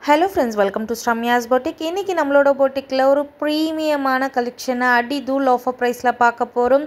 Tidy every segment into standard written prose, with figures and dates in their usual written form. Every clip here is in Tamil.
Hello friends, welcome to Shramya's Boutique. இன்னைக்கு நம்மளோட boutique-ல ஒரு பிரீமியமான கலெக்ஷனை அடி தூள் ஆஃபர் பிரைஸ்ல பார்க்க போறோம்.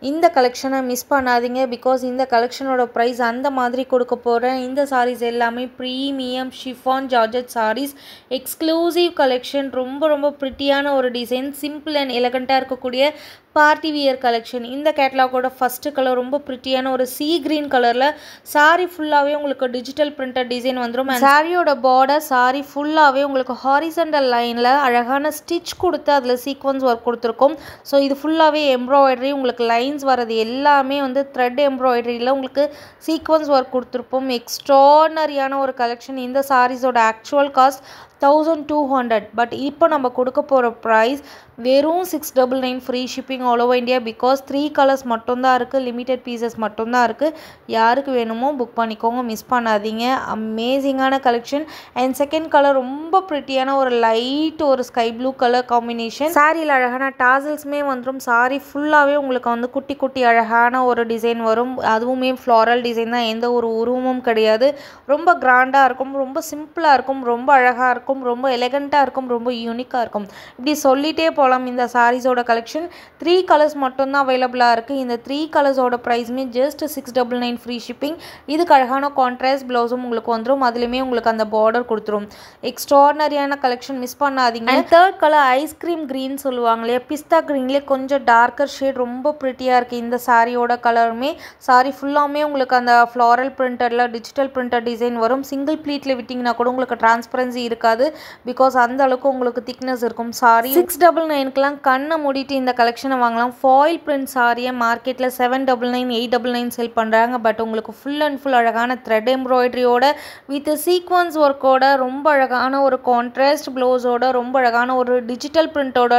இந்த கலெக்ஷனை மிஸ் பண்ணாதீங்க because இந்த கலெக்ஷனோட பிரைஸ் அந்த மாதிரி கொடுக்க போறேன். இந்த sarees எல்லாமே premium chiffon georgette sarees, exclusive collection, ரொம்ப பிரிட்டியான ஒரு டிசைன், சிம்பிள் அண்ட் எலகண்டா இருக்கக்கூடிய பார்ட்டி வியர் கலெக்ஷன். இந்த கேட்டலாகோட ஃபர்ஸ்ட் கலர் ரொம்ப பிரிட்டியான ஒரு சீ கிரீன் கலர்ல saree ஃபுல்லாவே உங்களுக்கு டிஜிட்டல் பிரிண்டட் டிசைன் வந்துரும். சாரியோட border saree ஃபுல்லாவே உங்களுக்கு ஹாரிசான்டல் லைன்ல அழகான ஸ்டிட்ச் கொடுத்து அதுல சீக்வென்ஸ் வர்க் கொடுத்திருக்கும். சோ இது ஃபுல்லாவே எம்ப்ராய்டரி, உங்களுக்கு லைன்ஸ் வரது எல்லாமே வந்து த்ரெட் எம்ப்ராய்டரியில உங்களுக்கு சீக்வென்ஸ் வர்க் கொடுத்திருப்போம். எக்ஸ்ட்ரார்டினரியான ஒரு கலெக்ஷன். இந்த சாரீஸோட ஆக்சுவல் காஸ்ட் 1200, பட் இப்போ நம்ம கொடுக்க போற பிரைஸ் வெறும் 699 free shipping all over India. Because 3 colours மட்டும் தான் இருக்கு, லிமிட்டட் பீசஸ் மட்டும் தான் இருக்கு. யாருக்கு வேணுமோ புக் பண்ணிக்கோங்க, மிஸ் பண்ணாதீங்க. அமேசிங்கான கலெக்ஷன். அண்ட் செகண்ட் கலர் ரொம்ப பிரிட்டியான ஒரு லைட் ஒரு ஸ்கை ப்ளூ கலர் காம்பினேஷன். சாரியில் அழகான டாசல்ஸ்மே வந்துடும். சாரி ஃபுல்லாவே உங்களுக்கு வந்து குட்டி அழகான ஒரு டிசைன் வரும். அதுவுமே ஃப்ளாரல் டிசைன் தான், எந்த ஒரு உருவமும் கிடையாது. ரொம்ப கிராண்டா இருக்கும், ரொம்ப சிம்பிளா இருக்கும், ரொம்ப அழகா இருக்கும், ரொம்ப எலகண்டா இருக்கும், ரொம்ப யூனிக்கா இருக்கும். இப்படி சொல்லிட்டே போலாம். இந்த சாரீஸோட கலெக்ஷன் 3 கலர்ஸ் மட்டும் தான் அவைலபிளா இருக்கு. இந்த 3 கலர்ஸோட பிரைஸ்மே ஜஸ்ட் 699 ஃப்ரீ ஷிப்பிங். இதுக்கு அழகான கான்ட்ராஸ்ட் ப்ளவுஸும் உங்களுக்கு வந்துரும். அதுலயுமே உங்களுக்கு அந்த பார்டர் கொடுத்துரும். எக்ஸ்ட்ரார்டினரியான கலெக்ஷன், மிஸ் பண்ணாதீங்க. And third colour ice cream green சொல்லுவாங்க இல்லையா, பிஸ்தா கிரீன்லேயே கொஞ்சம் டார்க்கர் ஷேட், ரொம்ப பிரிட்டியா இருக்கு இந்த சாரியோட கலருமே. சாரி ஃபுல்லாமே உங்களுக்கு அந்த ஃப்ளாரல் பிரிண்டட்ல டிஜிட்டல் பிரிண்டட் டிசைன் வரும். சிங்கிள் ப்ளீட்ல விட்டிங்கன்னா கூட உங்களுக்கு டிரான்ஸ்பரன்சி இருக்காது. பிகாஸ் அந்த அளவுக்கு உங்களுக்கு திக்னஸ் இருக்கும். சாரி 699க்குலாம் கண்ணை மூடிட்டு இந்த கலெக்ஷனை வாங்கலாம். ஃபாயில் பிரிண்ட் சாரியை மார்க்கெட்டில் 799 899 செல் பண்ணுறாங்க. பட் உங்களுக்கு ஃபுல் அண்ட் ஃபுல் அழகான த்ரெட் எம்ப்ராய்டரியோட வித் சீக்வன்ஸ் ஒர்க்கோட, ரொம்ப அழகான ஒரு கான்ட்ராஸ்ட் ப்ளவுஸோட, ரொம்ப அழகான ஒரு டிஜிட்டல் பிரிண்டோட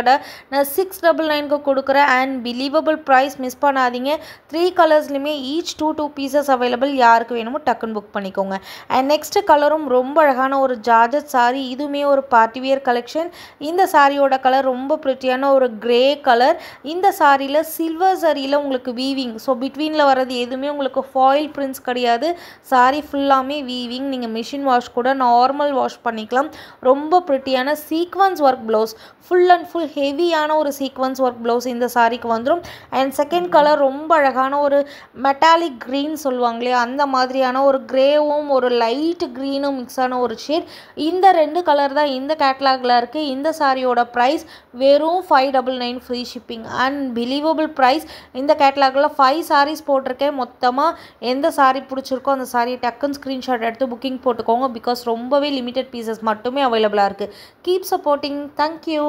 நான் 699க்கு கொடுக்குறேன். அண்ட் பிலீவபிள் ப்ரைஸ், மிஸ் பண்ணாதீங்க. 3 கலர்ஸ்லையுமே ஈச் 2 பீசஸ் அவைலபிள். யாருக்கு வேணுமோ டக்குன்னு புக் பண்ணிக்கோங்க. அண்ட் நெக்ஸ்ட் கலரும் ரொம்ப அழகான ஒரு ஜார்ஜட் சாரி. இதுவுமே ஒரு பார்ட்டி வியர் கலெக்ஷன். இந்த சாரியோட கலர் ரொம்ப பிரிட்டியான ஒரு கிரே கலர். இந்த சாரியில் சில்வர் சரியில் உங்களுக்கு வீவிங். ஸோ பிட்வீனில் வர்றது எதுவுமே உங்களுக்கு ஃபாயில் பிரிண்ட்ஸ் கிடையாது. சாரி ஃபுல்லாமே வீவிங். நீங்கள் மிஷின் வாஷ் கூட நார்மல் வாஷ் பண்ணிக்கலாம். ரொம்ப பிரிட்டியான sequins work blouse, full and full ஹெவியான ஒரு சீக்வன்ஸ் ஒர்க் ப்ளவுஸ் இந்த சாரிக்கு வந்துடும். அண்ட் செகண்ட் கலர் ரொம்ப அழகான ஒரு மெட்டாலிக் க்ரீன் சொல்லுவாங்களே, அந்த மாதிரியான ஒரு கிரேவும் ஒரு லைட் க்ரீனும் மிக்ஸ் ஆன ஒரு ஷேட். இந்த 2 கலர் தான் இந்த கேட்லாகில் இருக்குது. இந்த சாரியோட ப்ரைஸ் வெறும் 599 ஃப்ரீ ஷிப்பிங். Unbelievable price. இந்த கேட்லாகில் 5 சாரீஸ் போட்டிருக்கேன். மொத்தமாக எந்த சாரீ பிடிச்சிருக்கோ அந்த சாரியை டக்குன்னு ஸ்க்ரீன்ஷாட் எடுத்து புக்கிங் போட்டுக்கோங்க. பிகாஸ் ரொம்பவே லிமிட்டட் பீசஸ் மட்டுமே அவைலபிளாக இருக்குது. Keep supporting. தேங்க்யூ.